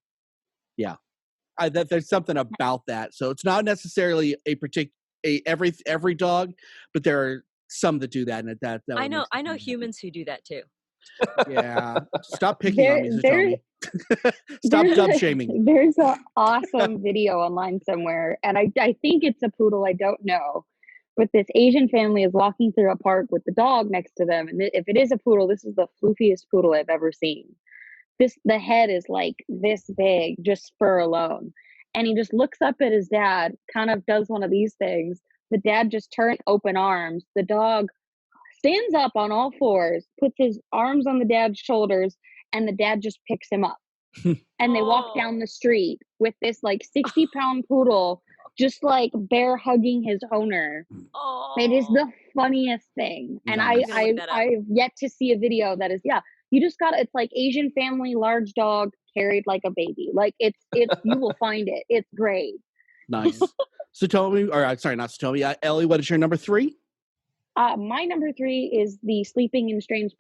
there's something about that. So it's not necessarily every dog, but there are some that do that. And that
I know humans who do that too.
Yeah. Stop picking on me, Satomi. Stop dub shaming.
There's an awesome video online somewhere, and I think it's a poodle. I don't know. But this Asian family is walking through a park with the dog next to them. And if it is a poodle, this is the floofiest poodle I've ever seen. the head is like this big, just fur alone. And he just looks up at his dad, kind of does one of these things. The dad just turns open arms. The dog stands up on all fours, puts his arms on the dad's shoulders, and the dad just picks him up. And they walk down the street with this like 60-pound poodle just like bear hugging his owner. It is the funniest thing. And
Nice.
I've yet to see a video that is, you just got, it's like Asian family, large dog carried like a baby. Like it's you will find it. It's great.
Nice. Satomi, or sorry, not Satomi. Ellie, what is your number 3?
My number 3 is the sleeping in strange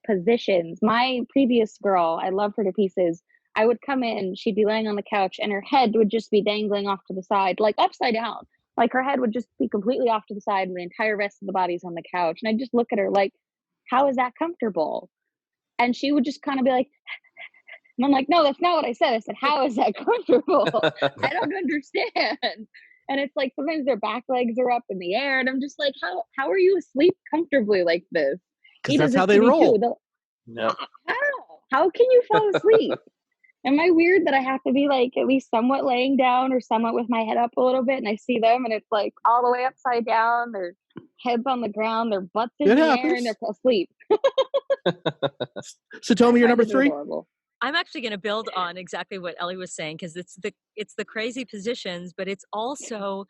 positions. My previous girl, I love her to pieces. I would come in, she'd be laying on the couch, and her head would just be dangling off to the side, like upside down. Like her head would just be completely off to the side, and the entire rest of the body's on the couch. And I'd just look at her like, how is that comfortable? And she would just kind of be like, and I'm like, no, that's not what I said. I said, how is that comfortable? I don't understand. And it's like sometimes their back legs are up in the air, and I'm just like, how are you asleep comfortably like this?
Because that's how they roll.
No.
How can you fall asleep? Am I weird that I have to be like at least somewhat laying down or somewhat with my head up a little bit, and I see them and it's like all the way upside down, their heads on the ground, their butts in the air, and they're asleep.
So tell me your number 3.
Adorable.
I'm actually going to build on exactly what Ellie was saying, because it's the crazy positions, but it's also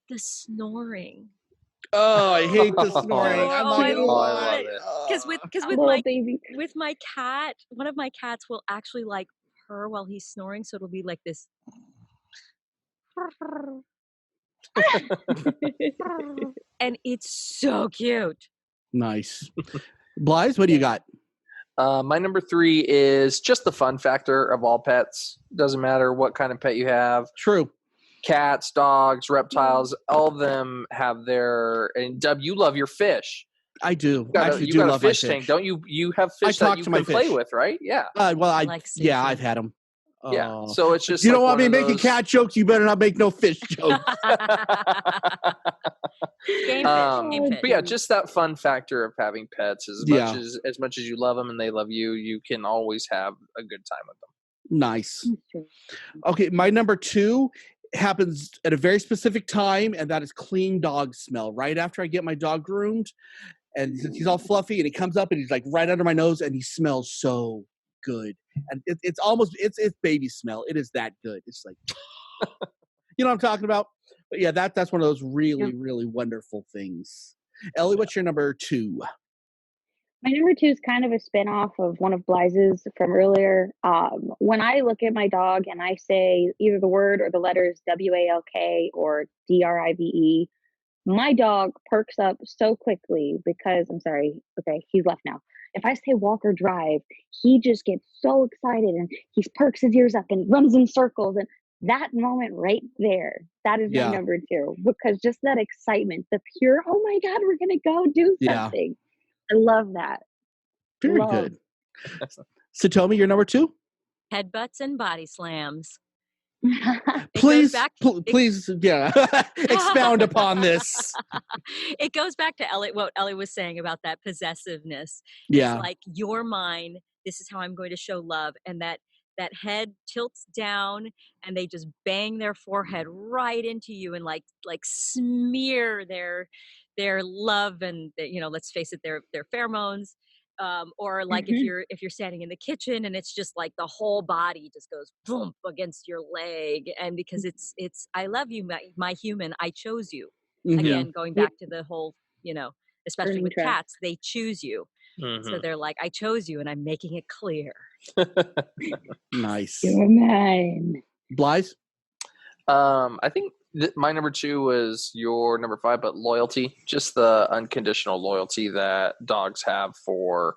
the snoring.
Oh, I hate the snoring. I'm not gonna lie.
Because with my cat, one of my cats will actually like purr while he's snoring, so it'll be like this. And it's so cute.
Nice. Blythe, what do you got?
My number 3 is just the fun factor of all pets. Doesn't matter what kind of pet you have.
True.
Cats, dogs, reptiles, all of them have their. And Dub, you love your fish.
I do.
You got a fish tank, don't you? You have fish that you can play with, right? Yeah.
I've had them.
Yeah. So it's just.
You don't want me making cat jokes. You better not make no fish jokes.
Game fish.
But yeah, just that fun factor of having pets. As much as you love them and they love you, you can always have a good time with them.
Nice. Okay, my number 2 happens at a very specific time, and that is clean dog smell. Right after I get my dog groomed, and he's all fluffy, and he comes up and he's like right under my nose, and he smells so good. And it's baby smell. It is that good. It's like, you know what I'm talking about? But yeah, that's one of those really, really wonderful things. Ellie, what's your number 2?
My number 2 is kind of a spin-off of one of Blythe's from earlier. When I look at my dog and I say either the word or the letters WALK or DRIVE, my dog perks up so quickly because, I'm sorry, okay, he's left now. If I say walk or drive, he just gets so excited and he perks his ears up and he runs in circles. And that moment right there, that is my number 2, because just that excitement, the pure, oh my God, we're going to go do something. I love that.
Very good. Satomi, your number 2?
Headbutts and body slams.
Please, expound upon this.
It goes back to what Ellie was saying about that possessiveness.
Yeah.
It's like, you're mine. This is how I'm going to show love. And that head tilts down and they just bang their forehead right into you and like smear their love and let's face it, their pheromones. Or like if you're standing in the kitchen and it's just like the whole body just goes boom against your leg, and because it's I love you, my human, I chose you. Again, going back to the whole, especially with cats, they choose you. So they're like, I chose you and I'm making it clear.
Nice.
You're mine.
Blythe?
I think my number 2 was your number 5, but loyalty, just the unconditional loyalty that dogs have for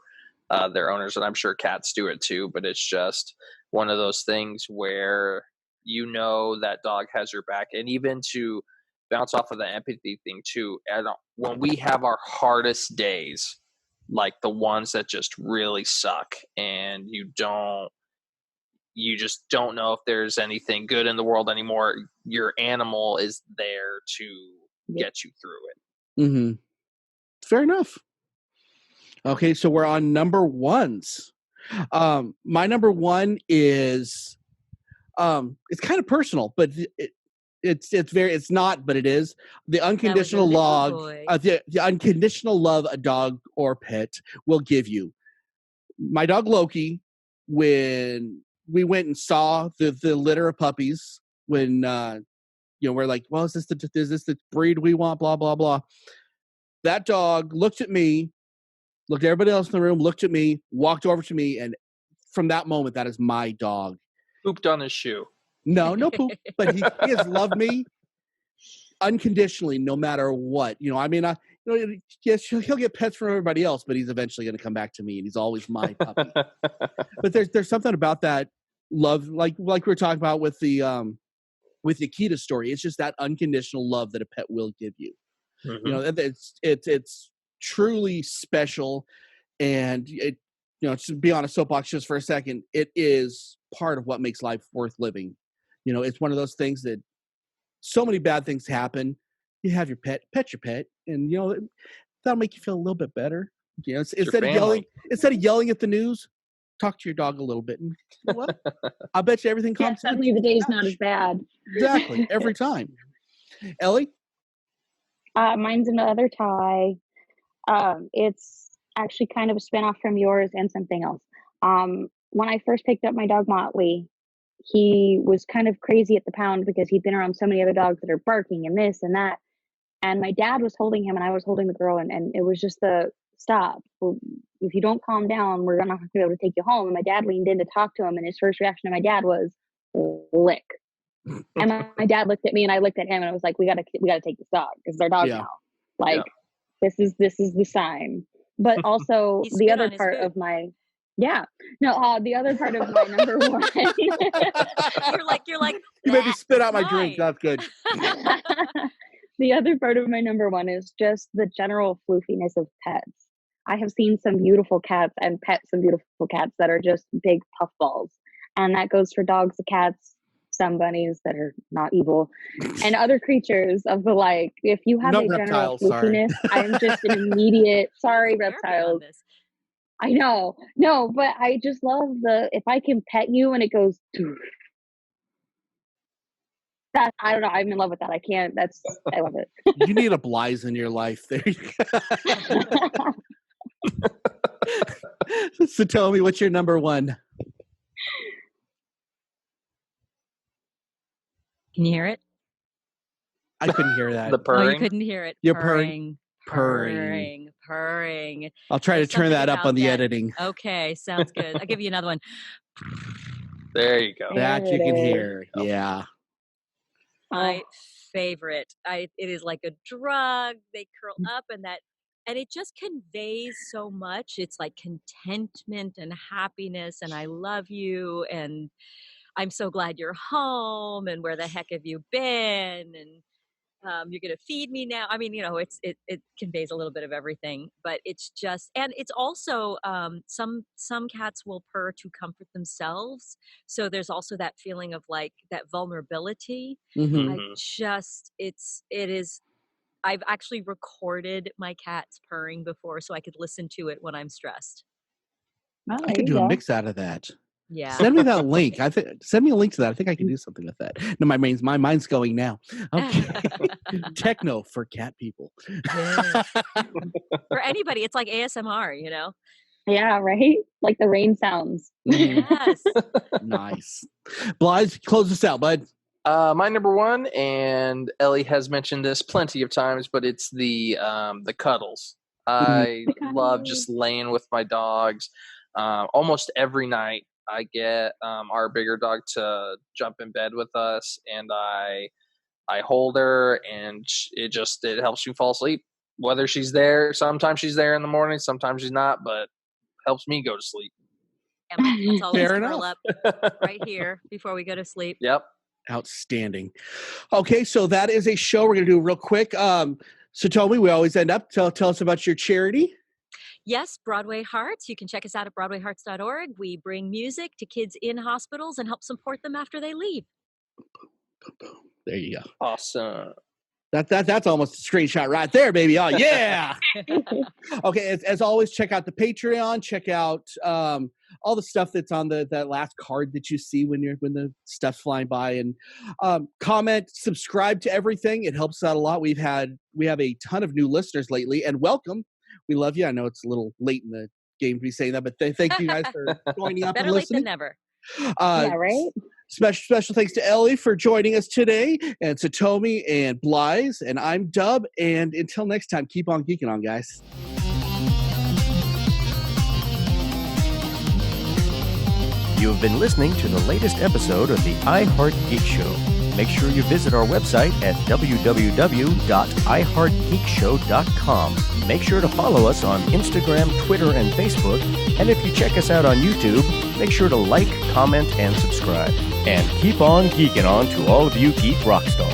their owners. And I'm sure cats do it too, but it's just one of those things where that dog has your back. And even to bounce off of the empathy thing too, and when we have our hardest days, like the ones that just really suck and you just don't know if there's anything good in the world anymore, your animal is there to get you through it.
Mm-hmm. Fair enough. Okay, so we're on number 1s. My number one is it's kind of personal, but it's not, but it is the unconditional the unconditional love a dog or pet will give you. My dog Loki, when we went and saw the litter of puppies, when we're like, well, is this the breed we want? Blah blah blah. That dog looked at me, looked at everybody else in the room, looked at me, walked over to me, and from that moment, that is my dog.
Pooped on his shoe.
No poop, but he has loved me unconditionally, no matter what. Yes, he'll get pets from everybody else, but he's eventually going to come back to me, and he's always my puppy. But there's something about that love, like we were talking about with the Akita story. It's just that unconditional love that a pet will give you. Mm-hmm. It's truly special, and to be on a soapbox just for a second, it is part of what makes life worth living. It's one of those things that so many bad things happen. You have your pet your pet, and that'll make you feel a little bit better. Instead of yelling at the news, talk to your dog a little bit, and what? I bet you everything comes.
Yeah, suddenly the day's not as bad.
Exactly, every time. Ellie,
mine's another tie. It's actually kind of a spinoff from yours and something else. When I first picked up my dog Motley, he was kind of crazy at the pound because he'd been around so many other dogs that are barking and this and that. And my dad was holding him and I was holding the girl, and it was just the stop. Well, if you don't calm down, we're not going to be able to take you home. And my dad leaned in to talk to him, and his first reaction to my dad was lick. And my dad looked at me and I looked at him, and I was like, we gotta take this dog because it's our dog now. This is the sign. But also the other part of my the other part of my number one.
you're like
you made me spit out my drink. That's good.
The other part of my number one is just the general floofiness of pets. I have seen some beautiful cats and pet some beautiful cats that are just big puffballs, and that goes for dogs, cats, some bunnies that are not evil, and other creatures of the like. If you have general floofiness, I'm just an immediate reptiles. I know. No, but I just love if I can pet you and it goes that, I don't know, I'm in love with that. I love it.
You need a Blythe in your life. There you go. Satomi, what's your number one?
Can you hear it?
I couldn't hear that.
The purring?
Oh, you couldn't hear it.
You're
purring.
I'll try to turn that up on the editing.
Okay, sounds good. I'll give you another one.
There you go.
That you can hear. Yeah.
My favorite. It is like a drug. They curl up, and it just conveys so much. It's like contentment and happiness, and I love you, and I'm so glad you're home, and where the heck have you been? And you're going to feed me now. I mean, it conveys a little bit of everything, but it's just, and it's also, some cats will purr to comfort themselves. So there's also that feeling of like that vulnerability. Mm-hmm. I've actually recorded my cats purring before so I could listen to it when I'm stressed.
I could do a mix out of that.
Yeah.
Send me that link. Send me a link to that. I think I can do something with that. No, my mind's going now. Okay. Techno for cat people.
Yeah. For anybody, it's like ASMR,
Yeah, right? Like the rain sounds.
Yes.
Nice. Blythe, close us out, bud.
My number one, and Ellie has mentioned this plenty of times, but it's the cuddles. I love just laying with my dogs. Almost every night I get our bigger dog to jump in bed with us, and I hold her, and it helps me fall asleep. Whether she's there, sometimes she's there in the morning, sometimes she's not, but helps me go to sleep.
Yeah, that's always curl up right here before we go to sleep.
Yep.
Outstanding. Okay, so that is a show we're going to do real quick. Satomi, we always end up. Tell us about your charity.
Yes, Broadway Hearts. You can check us out at BroadwayHearts.org. We bring music to kids in hospitals and help support them after they leave.
There you go.
Awesome.
That's almost a screenshot right there, baby. Oh yeah. Okay, as always, check out the Patreon. Check out all the stuff that's on that last card that you see when the stuff's flying by, and comment, subscribe to everything. It helps out a lot. We have a ton of new listeners lately, and welcome. We love you. I know it's a little late in the game to be saying that, but thank you guys for joining up and listening.
Better late than never.
Yeah, right.
Special thanks to Ellie for joining us today, and Satomi and Blythe, and I'm Dub, and until next time, keep on geeking on, guys.
You have been listening to the latest episode of the iHeart Geek Show. Make sure you visit our website at www.iheartgeekshow.com. Make sure to follow us on Instagram, Twitter, and Facebook. And if you check us out on YouTube, make sure to like, comment, and subscribe. And keep on geeking on to all of you geek rock stars.